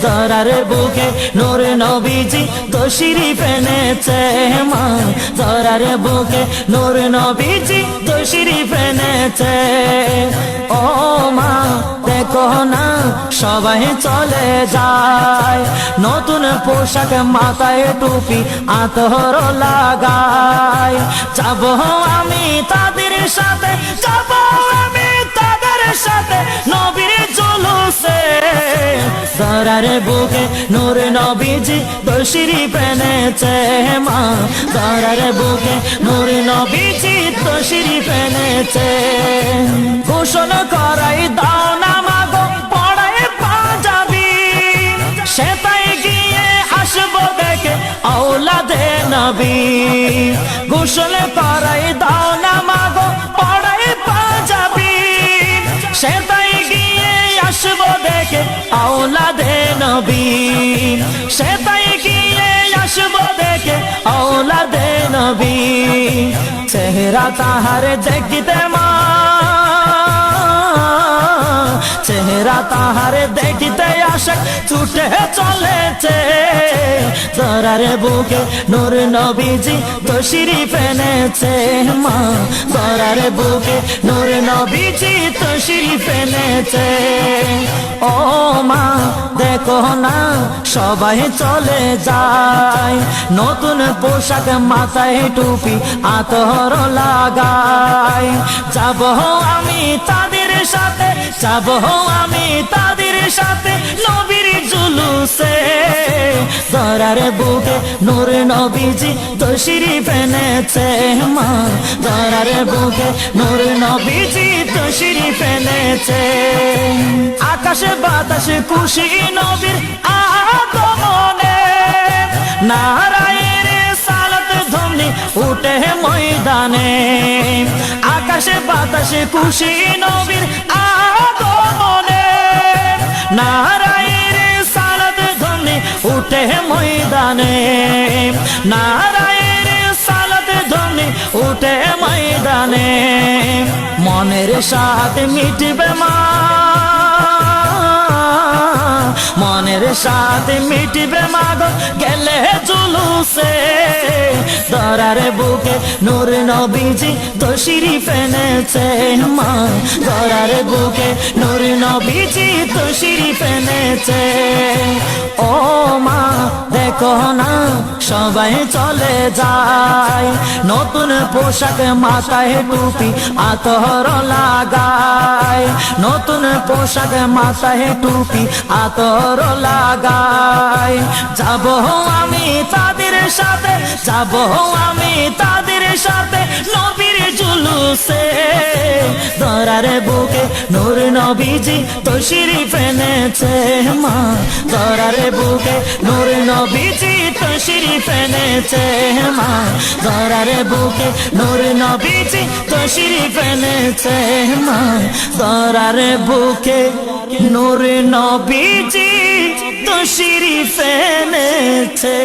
ধরার বুকে নূর নবীজি তশরিফ এনেছে মা ধরার বুকে নূর নবীজি তশরিফ এনেছে ও মা দেখো না সবাই চলে যায় নতুন পোশাক মাথায় টুপি আতর লাগায় যাব আমি তাদের সাথে যাব আমি তাদের সাথে নবীর জুলুসে ধরার বুকে নূর নবীজি তশরিফ এনেছে মা ধরার বুকে নূর নবীজি তশরিফ এনেছে গোসল করাই দাও না মাগো পড়ায় পাঞ্জাবি সেটাই গিয়ে আসবো দেখে আওলাদে নবী গোসল করাই দাও না মাগো পড়ায় পাঞ্জাবি সেটাই গিয়ে আসবো দেখে আওলাদে নবী সেটাই গিয়ে আসবো দেখে আওলাদে নবী চেহারা তাহার দেখতে মা চেহারা তাহার দেখতে আশা ছুটে চলেছে ধরার বুকে নূর নবীজি তশরিফ এনেছে মা ধরার বুকে নূর নবীজি তশরিফ এনেছে ও মা দেখো না সবাই চলে যায় নতুন পোশাক মাথায় টুপি আতর লাগায় যাব আমি তাদের সাথে যাব আমি তাদের সাথে নবীর জুলুসে ধরার বুকে নূর নবীজি তশরিফ এনেছে মা ধরার বুকে নূর নবীজি তশরিফ এনেছে আকাশে বাতাসে খুশি নবীর আগমনে নারায়ের সালাত ধ্বনি উঠে ময়দানে আকাশে বাতাসে খুশি নবীর আগমনে নারায়ের সালাত ধ্বনি উঠে ময়দানে নারায়ের সালাত ধ্বনি উঠে ময়দানে মনের সাথে মিটবে মা মনের সাথে মিটবে মাগো গেলে জুলুসে ধরার বুকে নূর নবীজি তশরিফ এনেছে মা ধরার বুকে নূর নবীজি তশরিফ এনেছে ও মা দেখো না সবাই চলে যায় নতুন পোশাক মাথায় টুপি আতর লাগায় নতুন পোশাক মাথায় টুপি আতর লাগায় যাব আমি তাদের সাথে যাব আমি তাদের সাথে নবীর জুলুসে ধরার বুকে নূর নবীজি তশরিফ এনেছে মা ধরার বুকে নূর নবীজি তশরিফ এনেছে মা ধরার বুকে নূর নবীজি তশরিফ এনেছে মা ধরার বুকে নূর নবীজি তশরিফ এনেছে